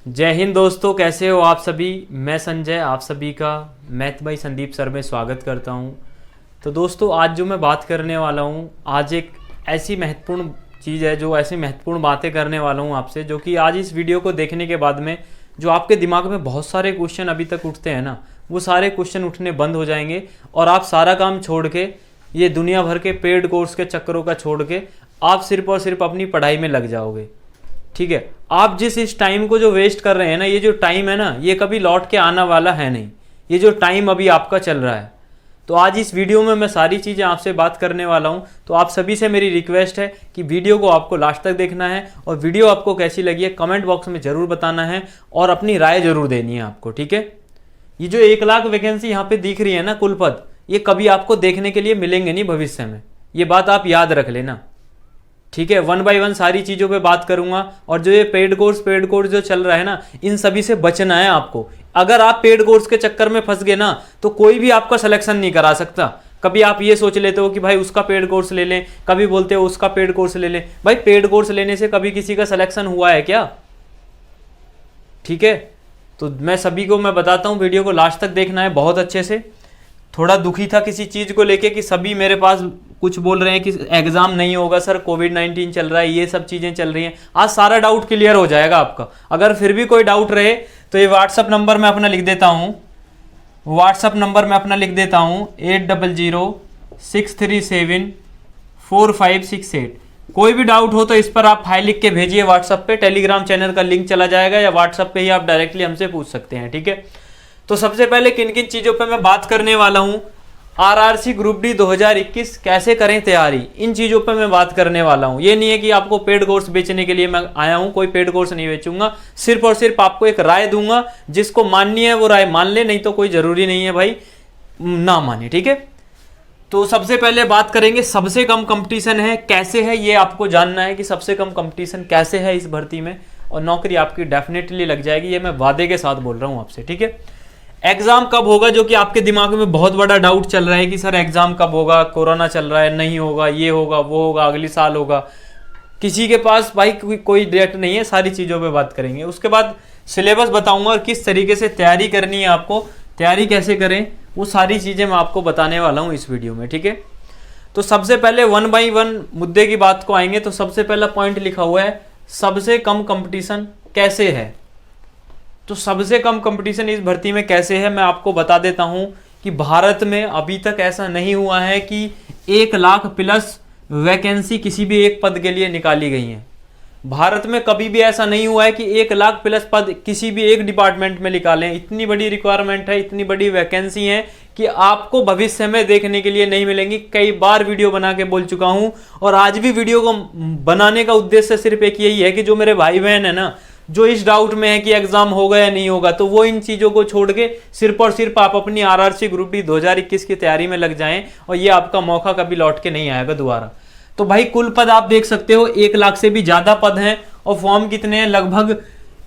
जय हिंद दोस्तों, कैसे हो आप सभी। मैं संजय आप सभी का मैथ बाई संदीप सर में स्वागत करता हूं। तो दोस्तों, आज जो मैं बात करने वाला हूं, आज एक ऐसी महत्वपूर्ण चीज़ है, जो ऐसी महत्वपूर्ण बातें करने वाला हूं आपसे, जो कि आज इस वीडियो को देखने के बाद में जो आपके दिमाग में बहुत सारे क्वेश्चन अभी तक उठते हैं ना, वो सारे क्वेश्चन उठने बंद हो जाएंगे और आप सारा काम छोड़ के, ये दुनिया भर के पेड कोर्स के चक्करों का छोड़ के, आप सिर्फ और सिर्फ अपनी पढ़ाई में लग जाओगे। ठीक है, आप जिस इस टाइम को जो वेस्ट कर रहे हैं ना, ये जो टाइम है ना, ये कभी लौट के आना वाला है नहीं। ये जो टाइम अभी आपका चल रहा है, तो आज इस वीडियो में मैं सारी चीज़ें आपसे बात करने वाला हूं। तो आप सभी से मेरी रिक्वेस्ट है कि वीडियो को आपको लास्ट तक देखना है, और वीडियो आपको कैसी लगी है कमेंट बॉक्स में ज़रूर बताना है, और अपनी राय ज़रूर देनी है आपको। ठीक है, ये जो 1 लाख वैकेंसी यहाँ पे दिख रही है ना, कुल पद, ये कभी आपको देखने के लिए मिलेंगे नहीं भविष्य में, ये बात आप याद रख लेना। ठीक है, 1 बाय 1 सारी चीज़ों पे बात करूंगा। और जो ये पेड कोर्स जो चल रहा है ना, इन सभी से बचना है आपको। अगर आप पेड कोर्स के चक्कर में फंस गए ना, तो कोई भी आपका सिलेक्शन नहीं करा सकता। कभी आप ये सोच लेते हो कि भाई उसका पेड कोर्स ले लें, कभी बोलते हो उसका पेड कोर्स ले लें। भाई पेड कोर्स लेने से कभी किसी का सिलेक्शन हुआ है क्या? ठीक है, तो मैं सभी को मैं बताता हूँ, वीडियो को लास्ट तक देखना है बहुत अच्छे से। थोड़ा दुखी था किसी चीज़ को लेके कि सभी मेरे पास कुछ बोल रहे हैं कि एग्ज़ाम नहीं होगा सर, कोविड-19 चल रहा है, ये सब चीज़ें चल रही हैं। आज सारा डाउट क्लियर हो जाएगा आपका। अगर फिर भी कोई डाउट रहे तो ये व्हाट्सअप नंबर मैं अपना लिख देता हूँ, 8066374568। कोई भी डाउट हो तो इस पर आप फाइल लिख के भेजिए व्हाट्सअप पे। टेलीग्राम चैनल का लिंक चला जाएगा, या व्हाट्सअप पे ही आप डायरेक्टली हमसे पूछ सकते हैं। ठीक है, तो सबसे पहले किन किन चीज़ों पे मैं बात करने वाला हूँ, आरआरसी ग्रुप डी 2021 कैसे करें तैयारी, इन चीज़ों पे मैं बात करने वाला हूँ। ये नहीं है कि आपको पेड कोर्स बेचने के लिए मैं आया हूँ, कोई पेड कोर्स नहीं बेचूंगा। सिर्फ और सिर्फ आपको एक राय दूंगा, जिसको माननी है वो राय मान ले, नहीं तो कोई ज़रूरी नहीं है भाई ना माने। ठीक है, तो सबसे पहले बात करेंगे, सबसे कम कंपटीशन है कैसे है, ये आपको जानना है कि सबसे कम कंपटीशन कैसे है इस भर्ती में, और नौकरी आपकी डेफिनेटली लग जाएगी। ये मैं वादे के साथ बोल रहा हूँ आपसे। ठीक है, एग्जाम कब होगा, जो कि आपके दिमाग में बहुत बड़ा डाउट चल रहा है कि सर एग्जाम कब होगा, कोरोना चल रहा है, नहीं होगा, ये होगा, वो होगा, अगले साल होगा। किसी के पास भाई कोई डेट नहीं है, सारी चीज़ों पे बात करेंगे। उसके बाद सिलेबस बताऊंगा और किस तरीके से तैयारी करनी है आपको, तैयारी कैसे करें, वो सारी चीज़ें मैं आपको बताने वाला हूँ इस वीडियो में। ठीक है, तो सबसे पहले 1 बाई 1 मुद्दे की बात को आएंगे। तो सबसे पहला पॉइंट लिखा हुआ है, सबसे कम कंपटीशन कैसे है। तो सबसे कम कंपटीशन इस भर्ती में कैसे है, मैं आपको बता देता हूं कि भारत में अभी तक ऐसा नहीं हुआ है कि 1 लाख प्लस वैकेंसी किसी भी एक पद के लिए निकाली गई है। भारत में कभी भी ऐसा नहीं हुआ है कि 1 लाख प्लस पद किसी भी एक डिपार्टमेंट में निकालें। इतनी बड़ी रिक्वायरमेंट है, इतनी बड़ी वैकेंसी है कि आपको भविष्य में देखने के लिए नहीं मिलेंगी। कई बार वीडियो बना के बोल चुका हूं, और आज भी वीडियो को बनाने का उद्देश्य सिर्फ एक यही है कि जो मेरे भाई बहन है ना, जो इस डाउट में है कि एग्जाम होगा या नहीं होगा, तो वो इन चीज़ों को छोड़ के सिर्फ और सिर्फ आप अपनी आरआरसी ग्रुप डी 2021 की तैयारी में लग जाएं, और ये आपका मौका कभी लौट के नहीं आएगा दोबारा। तो भाई कुल पद आप देख सकते हो, 1 लाख से भी ज़्यादा पद हैं, और फॉर्म कितने हैं, लगभग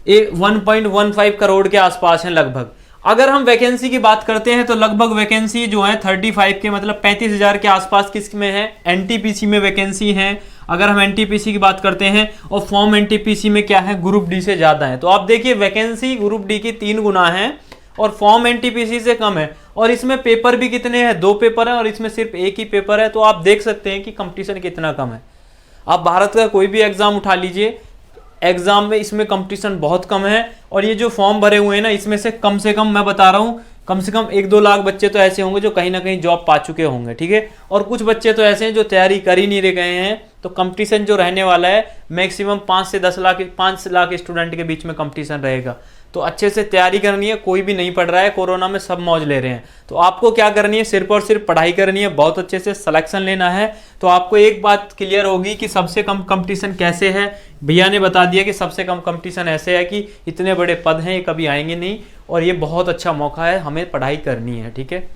1.15 करोड़ के आसपास हैं लगभग। अगर हम वैकेंसी की बात करते हैं तो लगभग वैकेंसी जो है 35 के, मतलब 35,000 के आसपास किस में है, एनटीपीसी में वैकेंसी है। अगर हम एनटीपीसी की बात करते हैं, और फॉर्म एनटीपीसी में क्या है, ग्रुप डी से ज़्यादा है। तो आप देखिए वैकेंसी ग्रुप डी की 3 गुना है, और फॉर्म एनटीपीसी से कम है। और इसमें पेपर भी कितने हैं, 2 पेपर हैं, और इसमें सिर्फ एक ही पेपर है। तो आप देख सकते हैं कि कंपटीशन कितना कम है। आप भारत का कोई भी एग्जाम उठा लीजिए, एग्जाम में इसमें कंपटीशन बहुत कम है। और ये जो फॉर्म भरे हुए हैं ना, इसमें से कम मैं बता रहा हूँ, कम से कम 1-2 लाख बच्चे तो ऐसे होंगे जो कहीं ना कहीं जॉब पा चुके होंगे। ठीक है, और कुछ बच्चे तो ऐसे हैं जो तैयारी कर ही नहीं रहे हैं। तो कंपटीशन जो रहने वाला है, मैक्सिमम 5 से 10 लाख, 5 लाख स्टूडेंट के बीच में कंपटीशन रहेगा। तो अच्छे से तैयारी करनी है, कोई भी नहीं पढ़ रहा है, कोरोना में सब मौज ले रहे हैं। तो आपको क्या करनी है, सिर्फ और सिर्फ पढ़ाई करनी है, बहुत अच्छे से सिलेक्शन लेना है। तो आपको एक बात क्लियर होगी कि सबसे कम कंपटीशन कैसे है। भैया ने बता दिया कि सबसे कम कंपटीशन ऐसे है कि इतने बड़े पद हैं, ये कभी आएंगे नहीं, और ये बहुत अच्छा मौका है, हमें पढ़ाई करनी है। ठीक है,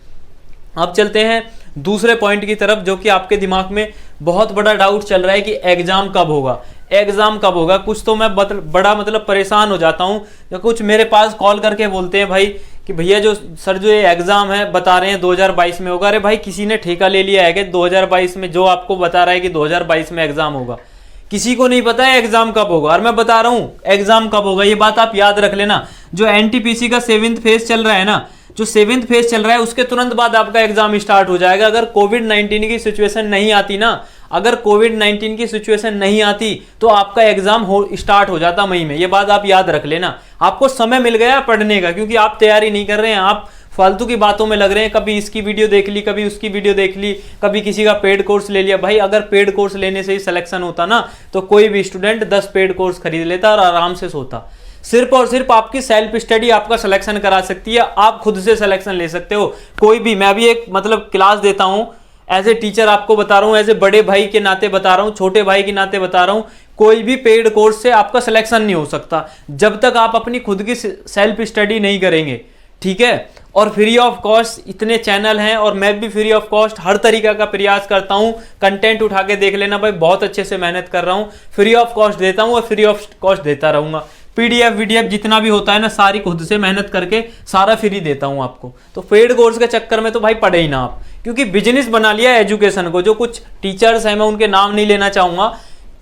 अब चलते हैं दूसरे पॉइंट की तरफ, जो कि आपके दिमाग में बहुत बड़ा डाउट चल रहा है कि एग्जाम कब होगा, एग्जाम कब होगा। कुछ तो मैं बड़ा मतलब परेशान हो जाता हूँ, या कुछ मेरे पास कॉल करके बोलते हैं भाई कि भैया जो सर जो ये एग्जाम है बता रहे हैं 2022 में होगा। अरे भाई किसी ने ठेका ले लिया है कि 2022 में, जो आपको बता रहा है कि 2022 में एग्जाम होगा, किसी को नहीं पता है एग्जाम कब होगा, और मैं बता रहा हूं एग्जाम कब होगा, ये बात आप याद रख लेना। जो एनटीपीसी का 7th फेज चल रहा है ना, जो 7th फेज चल रहा है उसके तुरंत बाद आपका एग्जाम स्टार्ट हो जाएगा। अगर कोविड-19 की सिचुएशन नहीं आती ना, अगर कोविड-19 की सिचुएशन नहीं आती तो आपका एग्जाम स्टार्ट हो जाता मई में। ये बात आप याद रख लेना। आपको समय मिल गया पढ़ने का, क्योंकि आप तैयारी नहीं कर रहे हैं, आप फालतू की बातों में लग रहे हैं। कभी इसकी वीडियो देख ली, कभी उसकी वीडियो देख ली, कभी किसी का पेड कोर्स ले लिया। भाई अगर पेड कोर्स लेने से ही सिलेक्शन होता ना, तो कोई भी स्टूडेंट 10 पेड कोर्स खरीद लेता और आराम से सोता। सिर्फ और सिर्फ आपकी सेल्फ स्टडी आपका सिलेक्शन करा सकती है। आप खुद से सिलेक्शन ले सकते हो कोई भी। मैं अभी एक मतलब क्लास देता हूं, एज ए टीचर आपको बता रहा हूं, एज ए बड़े भाई के नाते बता रहा हूं, छोटे भाई के नाते बता रहा हूं, कोई भी पेड कोर्स से आपका सिलेक्शन नहीं हो सकता जब तक आप अपनी खुद की सेल्फ स्टडी नहीं करेंगे, ठीक है। और फ्री ऑफ कॉस्ट इतने चैनल हैं, और मैं भी फ्री ऑफ कॉस्ट हर तरीके का प्रयास करता हूं। कंटेंट उठा के देख लेना भाई, बहुत अच्छे से मेहनत कर रहा हूं, फ्री ऑफ कॉस्ट देता हूं और फ्री ऑफ कॉस्ट देता रहूंगा। पीडीएफ वीडीएफ जितना भी होता है ना, सारी खुद से मेहनत करके सारा फ्री देता हूं आपको। तो पेड कोर्स के चक्कर में तो भाई पढ़े ही ना आप, क्योंकि बिजनेस बना लिया एजुकेशन को। जो कुछ टीचर्स हैं, मैं उनके नाम नहीं लेना चाहूंगा,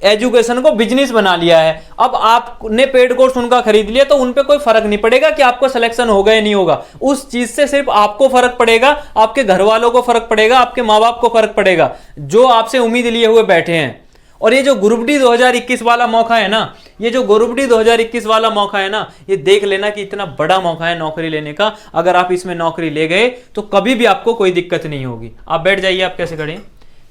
एजुकेशन को बिजनेस बना लिया है। अब आपने पेड कोर्स उनका खरीद लिया तो उन पे कोई फर्क नहीं पड़ेगा कि आपको सिलेक्शन होगा या नहीं होगा। उस चीज से सिर्फ आपको फर्क पड़ेगा, आपके घर वालों को फर्क पड़ेगा, आपके माँ बाप को फर्क पड़ेगा, जो आपसे उम्मीद लिए हुए बैठे हैं। और ये जो ग्रुप डी 2021 वाला मौका है ना, ये जो ग्रुप डी 2021 वाला मौका है ना, ये देख लेना कि इतना बड़ा मौका है नौकरी लेने का। अगर आप इसमें नौकरी ले गए तो कभी भी आपको कोई दिक्कत नहीं होगी। आप बैठ जाइए, आप कैसे खड़े हैं,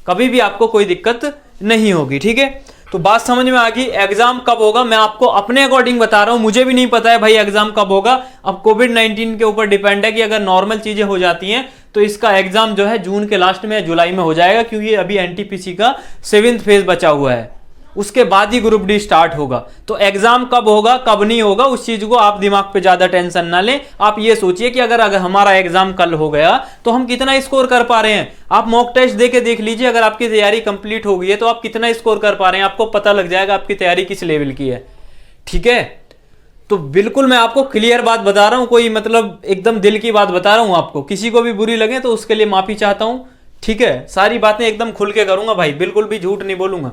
कभी भी आपको कोई दिक्कत नहीं होगी, ठीक है। तो बात समझ में आ गई। एग्जाम कब होगा मैं आपको अपने अकॉर्डिंग बता रहा हूं, मुझे भी नहीं पता है भाई एग्जाम कब होगा। अब कोविड-19 के ऊपर डिपेंड है कि अगर नॉर्मल चीजें हो जाती हैं तो इसका एग्जाम जो है जून के लास्ट में या जुलाई में हो जाएगा, क्योंकि अभी एनटीपीसी का 7th फेज बचा हुआ है, उसके बाद ही ग्रुप डी स्टार्ट होगा। तो एग्जाम कब होगा कब नहीं होगा उस चीज को आप दिमाग पे ज्यादा टेंशन ना लें। आप ये सोचिए कि अगर हमारा एग्जाम कल हो गया तो हम कितना स्कोर कर पा रहे हैं। आप मॉक टेस्ट दे के देख लीजिए, अगर आपकी तैयारी कंप्लीट हो गई है तो आप कितना स्कोर कर पा रहे हैं, आपको पता लग जाएगा आपकी तैयारी किस लेवल की है, ठीक है। तो बिल्कुल मैं आपको क्लियर बात बता रहा हूं, कोई मतलब एकदम दिल की बात बता रहा हूं आपको। किसी को भी बुरी लगे तो उसके लिए माफी चाहता हूं, ठीक है। सारी बातें एकदम खुल के करूंगा भाई, बिल्कुल भी झूठ नहीं बोलूंगा।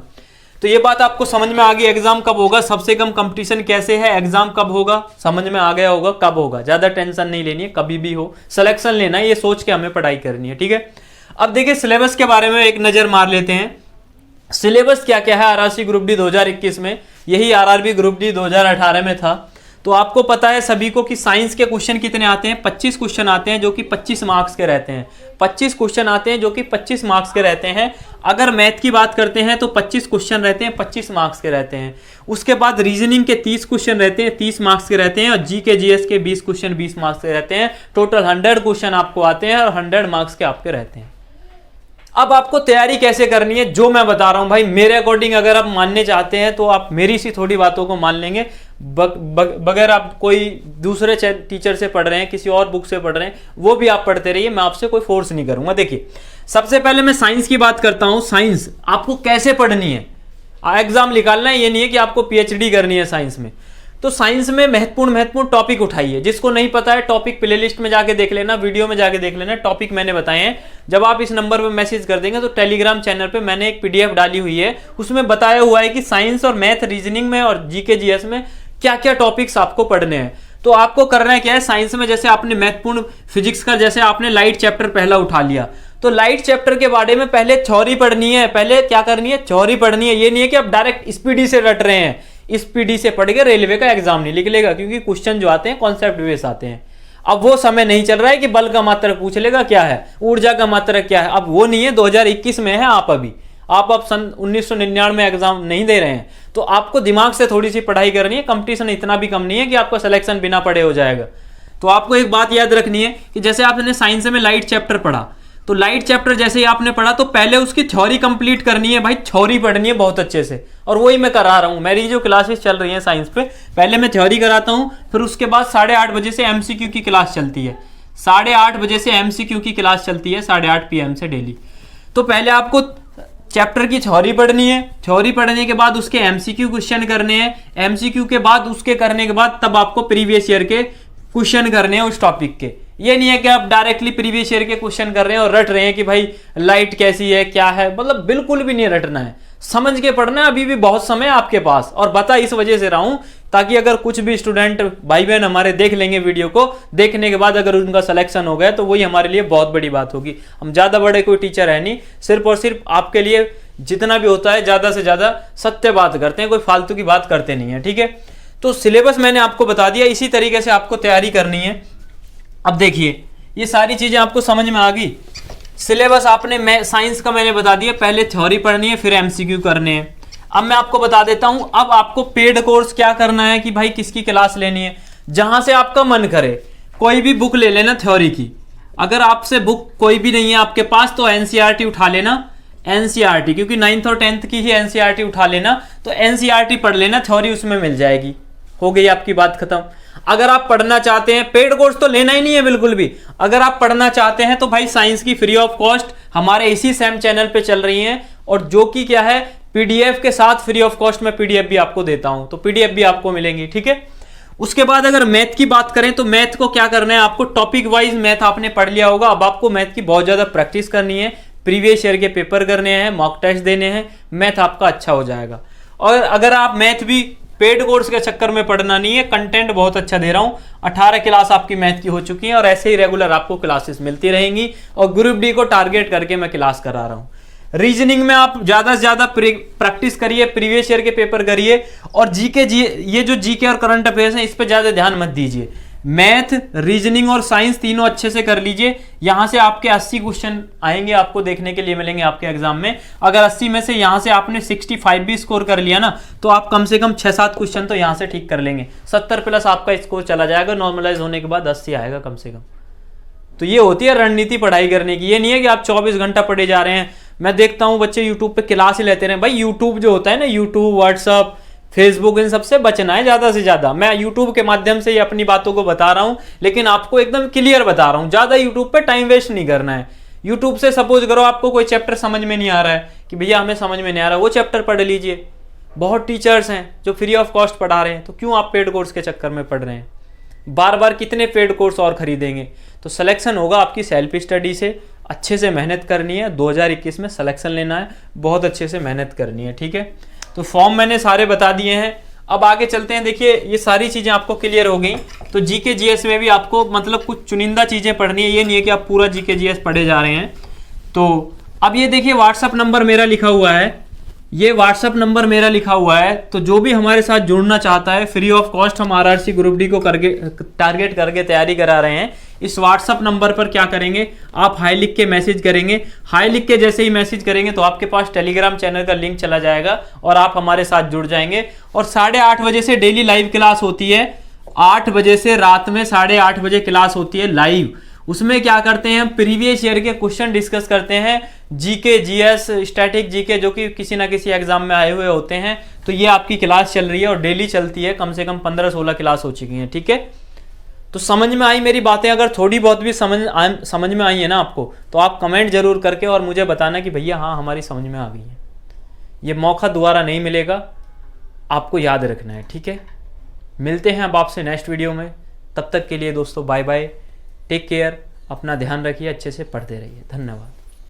तो ये बात आपको समझ में आ गई, एग्जाम कब होगा, सबसे कम कंपटीशन कैसे है, एग्जाम कब होगा, समझ में आ गया होगा कब होगा। ज्यादा टेंशन नहीं लेनी है, कभी भी हो सिलेक्शन लेना है, ये सोच के हमें पढ़ाई करनी है, ठीक है। अब देखिए सिलेबस के बारे में एक नजर मार लेते हैं। सिलेबस क्या क्या है आरआरसी ग्रुप डी 2021 में, यही आरआरबी ग्रुप डी 2018 में था। तो आपको पता है सभी को कि साइंस के क्वेश्चन कितने आते हैं, 25 क्वेश्चन आते हैं जो कि 25 मार्क्स के रहते हैं। 25 क्वेश्चन आते हैं जो कि 25 मार्क्स के रहते हैं। अगर मैथ की बात करते हैं तो 25 क्वेश्चन रहते हैं, 25 मार्क्स के रहते हैं। उसके बाद रीजनिंग के 30 क्वेश्चन रहते हैं, 30 मार्क्स के रहते हैं। और जी के जीएस के 20 क्वेश्चन 20 मार्क्स के रहते हैं। टोटल 100 क्वेश्चन आपको आते हैं और 100 मार्क्स के आपके रहते हैं। अब आपको तैयारी कैसे करनी है जो मैं बता रहा हूं भाई, मेरे अकॉर्डिंग अगर आप मानने चाहते हैं तो आप मेरी सी थोड़ी बातों को मान लेंगे, बगैर आप कोई दूसरे टीचर से पढ़ रहे हैं, किसी और बुक से पढ़ रहे हैं, वो भी आप पढ़ते रहिए, मैं आपसे कोई फोर्स नहीं करूंगा। देखिए सबसे पहले मैं साइंस की बात करता हूं। साइंस आपको कैसे पढ़नी है, एग्जाम निकालना है, ये नहीं है कि आपको पीएचडी करनी है साइंस में। तो साइंस में महत्वपूर्ण टॉपिक उठाइए। जिसको नहीं पता है टॉपिक प्लेलिस्ट में जाके देख लेना, वीडियो में जाके देख लेना, टॉपिक मैंने बताए हैं। जब आप इस नंबर पे मैसेज कर देंगे तो टेलीग्राम चैनल पे मैंने एक पीडीएफ डाली हुई है, उसमें बताया हुआ है कि साइंस और मैथ, रीजनिंग में और जीके जीएस में क्या क्या टॉपिक्स आपको पढ़ने हैं। तो आपको करना है क्या है, साइंस में जैसे आपने महत्वपूर्ण फिजिक्स का जैसे आपने लाइट चैप्टर पहला उठा लिया, तो लाइट चैप्टर के बारे में पहले थ्योरी पढ़नी है। पहले क्या करनी है, थ्योरी पढ़नी है। ये नहीं है कि आप डायरेक्ट स्पीडी से रट रहे हैं, स्पीडी से पढ़ के रेलवे का एग्जाम नहीं निकलेगा, क्योंकि क्वेश्चन जो आते हैं कॉन्सेप्ट बेस आते हैं। अब वो समय नहीं चल रहा है कि बल का मात्रक पूछ लेगा क्या है, ऊर्जा का मात्रक क्या है, अब वो नहीं है। 2021 में है आप, अभी आप सन 1999 में एग्जाम नहीं दे रहे हैं। तो आपको दिमाग से थोड़ी सी पढ़ाई करनी है। कंपटीशन इतना भी कम नहीं है कि आपका सिलेक्शन बिना पढ़े हो जाएगा। तो आपको एक बात याद रखनी है कि जैसे आपने साइंस में लाइट चैप्टर पढ़ा, तो लाइट चैप्टर जैसे ही आपने पढ़ा तो पहले उसकी थ्योरी कंप्लीट करनी है भाई, थ्योरी पढ़नी है बहुत अच्छे से। और वही मैं करा रहा हूं, मेरी जो क्लासेस चल रही हैं साइंस पे, पहले मैं थ्योरी कराता हूं, फिर उसके बाद 8:30 बजे से एमसीक्यू की क्लास चलती है। 8:30 बजे से एमसीक्यू की क्लास चलती है 8:30 PM से डेली। तो पहले आपको चैप्टर की थ्योरी पढ़नी है, थ्योरी पढ़ने के बाद उसके एमसीक्यू क्वेश्चन करने हैं, एमसीक्यू के बाद उसके करने के बाद तब आपको प्रीवियस ईयर के क्वेश्चन करने हैं उस टॉपिक के। ये नहीं है कि आप डायरेक्टली प्रीवियस ईयर के क्वेश्चन कर रहे हैं और रट रहे हैं कि भाई लाइट कैसी है क्या है, मतलब बिल्कुल भी नहीं रटना है, समझ के पढ़ना है। अभी भी बहुत समय है आपके पास, और बता इस वजह से रहा हूं ताकि अगर कुछ भी स्टूडेंट भाई बहन हमारे देख लेंगे वीडियो को, देखने के बाद अगर उनका सिलेक्शन हो गया तो वही हमारे लिए बहुत बड़ी बात होगी। हम ज्यादा बड़े कोई टीचर है नहीं, सिर्फ और सिर्फ आपके लिए जितना भी होता है ज्यादा से ज्यादा सत्य बात करते हैं, कोई फालतू की बात करते नहीं है, ठीक है। तो सिलेबस मैंने आपको बता दिया, इसी तरीके से आपको तैयारी करनी है। अब देखिए ये सारी चीजें आपको समझ में आ गई। सिलेबस आपने साइंस का मैंने बता दिया, पहले थ्योरी पढ़नी है फिर एमसीक्यू करने हैं। अब मैं आपको बता देता हूं, अब आपको पेड कोर्स क्या करना है कि भाई किसकी क्लास लेनी है, जहां से आपका मन करे कोई भी बुक ले लेना थ्योरी की। अगर आपसे बुक कोई भी नहीं है आपके पास तो एनसीईआरटी उठा लेना, एनसीईआरटी, क्योंकि 9th और 10th की ही एनसीईआरटी उठा लेना, तो एनसीईआरटी पढ़ लेना, थ्योरी उसमें मिल जाएगी, हो गई आपकी बात खत्म। अगर आप पढ़ना चाहते हैं, पेड कोर्स तो लेना ही नहीं है बिल्कुल भी, अगर आप पढ़ना चाहते हैं तो भाई साइंस की फ्री ऑफ कॉस्ट हमारे इसी सेम चैनल पे चल रही हैं, और जो कि क्या है पीडीएफ के साथ फ्री ऑफ कॉस्ट में पीडीएफ भी आपको देता हूं, तो पीडीएफ भी आपको मिलेंगी, ठीक है। उसके बाद अगर मैथ की बात करें तो मैथ को क्या करना है, आपको टॉपिक वाइज मैथ आपने पढ़ लिया होगा, अब आपको मैथ की बहुत ज्यादा प्रैक्टिस करनी है, प्रीवियस ईयर के पेपर करने हैं, मॉक टेस्ट देने हैं, मैथ आपका अच्छा हो जाएगा। और अगर आप मैथ भी पेड कोर्स के चक्कर में पढ़ना नहीं है, कंटेंट बहुत अच्छा दे रहा हूं, 18 क्लास आपकी मैथ की हो चुकी है और ऐसे ही रेगुलर आपको क्लासेस मिलती रहेंगी, और ग्रुप डी को टारगेट करके मैं क्लास करा रहा हूं। रीजनिंग में आप ज्यादा से ज्यादा प्रैक्टिस करिए, प्रीवियस ईयर के पेपर करिए, और जीके ये जो जीके और करंट अफेयर्स हैं इस पर ज्यादा ध्यान मत दीजिए। मैथ, रीजनिंग और साइंस तीनों अच्छे से कर लीजिए, यहां से आपके 80 क्वेश्चन आएंगे, आपको देखने के लिए मिलेंगे आपके एग्जाम में। अगर 80 में से यहां से आपने 65 भी स्कोर कर लिया ना, तो आप कम से कम 6-7 क्वेश्चन तो यहां से ठीक कर लेंगे, 70 प्लस आपका स्कोर चला जाएगा, नॉर्मलाइज होने के बाद 80 आएगा कम से कम। तो ये होती है रणनीति पढ़ाई करने की, ये नहीं है कि आप 24 घंटा पढ़े जा रहे हैं। मैं देखता हूं बच्चे यूट्यूब पे क्लास ही लेते रहे, भाई यूट्यूब जो होता है ना, यूट्यूब, व्हाट्सअप, फेसबुक, इन सबसे बचना है ज्यादा से ज्यादा। मैं यूट्यूब के माध्यम से ये अपनी बातों को बता रहा हूं, लेकिन आपको एकदम क्लियर बता रहा हूं, ज्यादा यूट्यूब पे टाइम वेस्ट नहीं करना है। यूट्यूब से सपोज करो आपको कोई चैप्टर समझ में नहीं आ रहा है कि भैया हमें समझ में नहीं आ रहा, वो चैप्टर पढ़ लीजिए, बहुत टीचर्स हैं जो फ्री ऑफ कॉस्ट पढ़ा रहे हैं, तो क्यों आप पेड कोर्स के चक्कर में पढ़ रहे हैं, बार बार कितने पेड कोर्स और खरीदेंगे। तो सिलेक्शन होगा आपकी सेल्फ स्टडी से, अच्छे से मेहनत करनी है, 2021 में सिलेक्शन लेना है, बहुत अच्छे से मेहनत करनी है, ठीक है। तो फॉर्म मैंने सारे बता दिए हैं, अब आगे चलते हैं। देखिए ये सारी चीजें आपको क्लियर हो गई, तो जीके जीएस में भी आपको मतलब कुछ चुनिंदा चीजें पढ़नी है, ये नहीं है कि आप पूरा जीके जीएस पढ़े जा रहे हैं। तो अब ये देखिए व्हाट्सअप नंबर मेरा लिखा हुआ है, ये व्हाट्सअप नंबर मेरा लिखा हुआ है, तो जो भी हमारे साथ जुड़ना चाहता है फ्री ऑफ कॉस्ट हम आरआरसी ग्रुप डी को करके टारगेट करके तैयारी करा रहे हैं। इस व्हाट्सअप नंबर पर क्या करेंगे, आप हाई लिख के मैसेज करेंगे, हाई लिख के जैसे ही मैसेज करेंगे तो आपके पास टेलीग्राम चैनल का लिंक चला जाएगा और आप हमारे साथ जुड़ जाएंगे। और 8:30 बजे से डेली लाइव क्लास होती है, 8 बजे से रात में 8:30 बजे क्लास होती है लाइव। उसमें क्या करते हैं, हम प्रीवियस ईयर के क्वेश्चन डिस्कस करते हैं, जीके, जीएस, स्टैटिक जीके, जो कि किसी ना किसी एग्जाम में आए हुए होते हैं। तो ये आपकी क्लास चल रही है और डेली चलती है, कम से कम 15-16 क्लास हो चुकी हैं, ठीक है। तो समझ में आई मेरी बातें, अगर थोड़ी बहुत भी समझ में आई है ना आपको, तो आप कमेंट जरूर करके और मुझे बताना कि भैया हाँ हमारी समझ में आ गई है। ये मौका दोबारा नहीं मिलेगा, आपको याद रखना है, ठीक है। मिलते हैं अब आपसे नेक्स्ट वीडियो में, तब तक के लिए दोस्तों बाय बाय, टेक केयर, अपना ध्यान रखिए, अच्छे से पढ़ते रहिए, धन्यवाद।